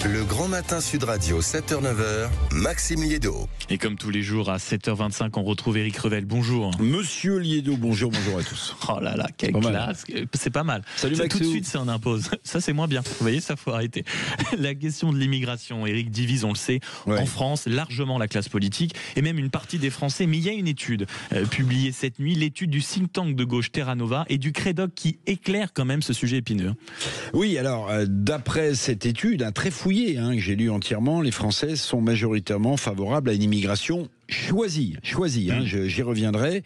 Le Grand Matin Sud Radio, 7h-9h, Maxime Liédo. Et comme tous les jours à 7h25, on retrouve Éric Revel. Bonjour. Monsieur Liédo, bonjour à tous. Oh là là, quelle classe. C'est pas mal. Salut Maxime. Tout de suite, ça en impose. Ça, c'est moins bien. Vous voyez, ça, faut arrêter. La question de l'immigration, Éric, divise, on le sait, en France, largement la classe politique et même une partie des Français. Mais il y a une étude publiée cette nuit, l'étude du think tank de gauche Terra Nova et du Crédoc qui éclaire quand même ce sujet épineux. Oui, alors, d'après cette étude, très fouillée, que j'ai lu entièrement, les Français sont majoritairement favorables à une immigration choisie, j'y reviendrai,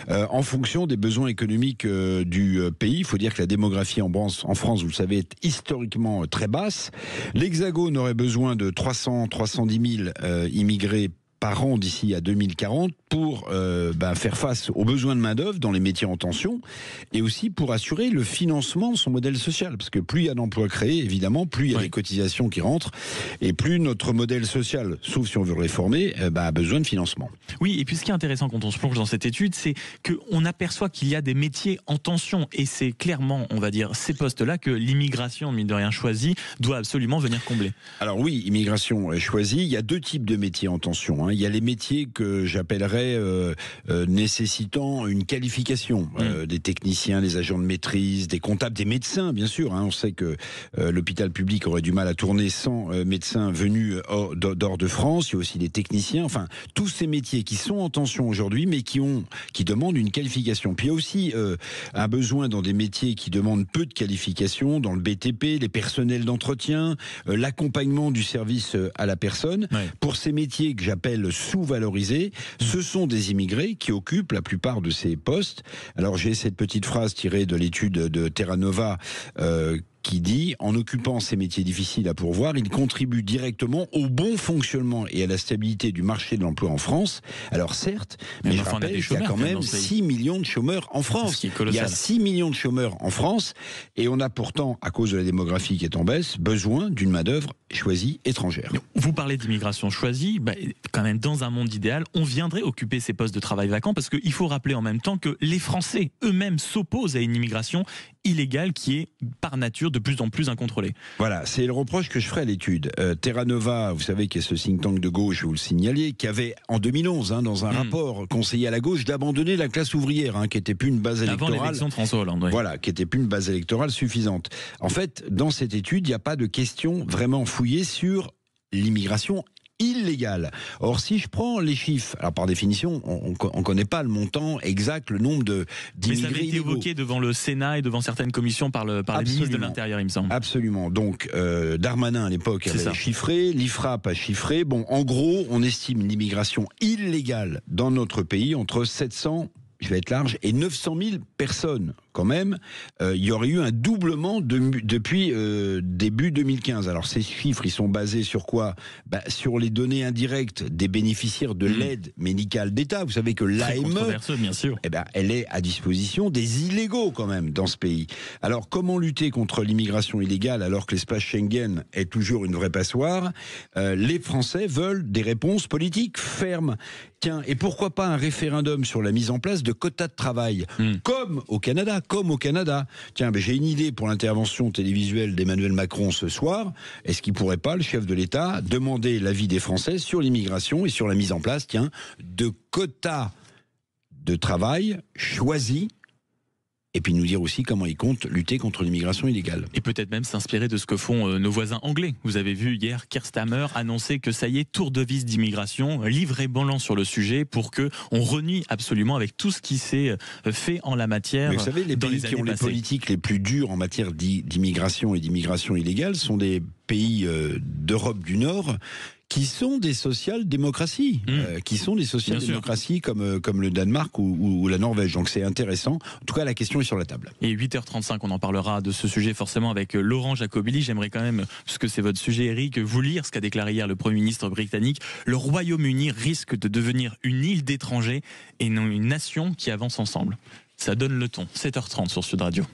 en fonction des besoins économiques du pays. Il faut dire que la démographie en France, vous le savez, est historiquement très basse. L'Hexagone aurait besoin de 310 000 immigrés par an d'ici à 2040 pour faire face aux besoins de main-d'œuvre dans les métiers en tension et aussi pour assurer le financement de son modèle social. Parce que plus il y a d'emplois créés, évidemment, plus il y a des cotisations qui rentrent et plus notre modèle social, sauf si on veut le réformer, a besoin de financement. Oui, et puis ce qui est intéressant quand on se plonge dans cette étude, c'est qu'on aperçoit qu'il y a des métiers en tension et c'est clairement, on va dire, ces postes-là que l'immigration, mine de rien choisie, doit absolument venir combler. Alors oui, immigration choisie, il y a deux types de métiers en tension. Il y a les métiers que j'appellerais nécessitant une qualification, des techniciens, des agents de maîtrise, des comptables, des médecins, bien sûr. On sait que l'hôpital public aurait du mal à tourner sans médecins venus d'hors de France. Il y a aussi des techniciens. Enfin, tous ces métiers qui sont en tension aujourd'hui, mais qui demandent une qualification. Puis il y a aussi un besoin dans des métiers qui demandent peu de qualification, dans le BTP, les personnels d'entretien, l'accompagnement du service à la personne. Pour ces métiers que j'appelle sous-valorisés, ce sont des immigrés qui occupent la plupart de ces postes. Alors j'ai cette petite phrase tirée de l'étude de Terra Nova qui dit « En occupant ces métiers difficiles à pourvoir, ils contribuent directement au bon fonctionnement et à la stabilité du marché de l'emploi en France. » Alors certes, mais je rappelle qu'il y a quand même 6 millions de chômeurs en France. Il y a 6 millions de chômeurs en France et on a pourtant, à cause de la démographie qui est en baisse, besoin d'une main-d'œuvre choisie étrangère. Vous parlez d'immigration choisie, quand même dans un monde idéal, on viendrait occuper ces postes de travail vacants parce qu'il faut rappeler en même temps que les Français eux-mêmes s'opposent à une immigration illégale qui est par nature de plus en plus incontrôlée. Voilà, c'est le reproche que je ferai à l'étude. Terra Nova, vous savez, qui est ce think tank de gauche, vous le signaliez, qui avait en 2011, dans un rapport conseillé à la gauche, d'abandonner la classe ouvrière, qui n'était plus une base électorale. Avant l'élection de François Hollande. Oui. Voilà, qui n'était plus une base électorale suffisante. En fait, dans cette étude, il n'y a pas de question vraiment fouillée sur l'immigration illégale. Or, si je prends les chiffres, alors par définition, on ne connaît pas le montant exact, le nombre d'immigrés. Mais ça avait été évoqué devant le Sénat et devant certaines commissions par le ministre de l'Intérieur, il me semble. Absolument. Donc, Darmanin, à l'époque, avait chiffré, l'IFRAP a chiffré. Bon, en gros, on estime l'immigration illégale dans notre pays entre 700, je vais être large, et 900 000 personnes. Quand même, il y aurait eu un doublement depuis début 2015. Alors ces chiffres, ils sont basés sur quoi ? Sur les données indirectes des bénéficiaires de l'aide médicale d'État. Vous savez que l'AME, bien sûr. Elle est à disposition des illégaux quand même dans ce pays. Alors comment lutter contre l'immigration illégale alors que l'espace Schengen est toujours une vraie passoire ? Les Français veulent des réponses politiques fermes. Tiens, et pourquoi pas un référendum sur la mise en place de quotas de travail, comme au Canada. Tiens, j'ai une idée pour l'intervention télévisuelle d'Emmanuel Macron ce soir. Est-ce qu'il ne pourrait pas, le chef de l'État, demander l'avis des Français sur l'immigration et sur la mise en place, de quotas de travail choisis, et puis nous dire aussi comment ils comptent lutter contre l'immigration illégale. Et peut-être même s'inspirer de ce que font nos voisins anglais. Vous avez vu hier Keir Starmer annoncer que ça y est, tour de vis d'immigration, livret blanc sur le sujet pour que on renie absolument avec tout ce qui s'est fait en la matière. Mais vous savez, les pays qui ont les politiques les plus dures en matière d'immigration et d'immigration illégale sont des pays d'Europe du Nord qui sont des social-démocraties, comme le Danemark ou la Norvège. Donc c'est intéressant. En tout cas, la question est sur la table. Et 8h35, on en parlera de ce sujet forcément avec Laurent Jacobelli. J'aimerais quand même, puisque c'est votre sujet, Eric, vous lire ce qu'a déclaré hier le Premier ministre britannique. Le Royaume-Uni risque de devenir une île d'étrangers et non une nation qui avance ensemble. Ça donne le ton. 7h30 sur Sud Radio.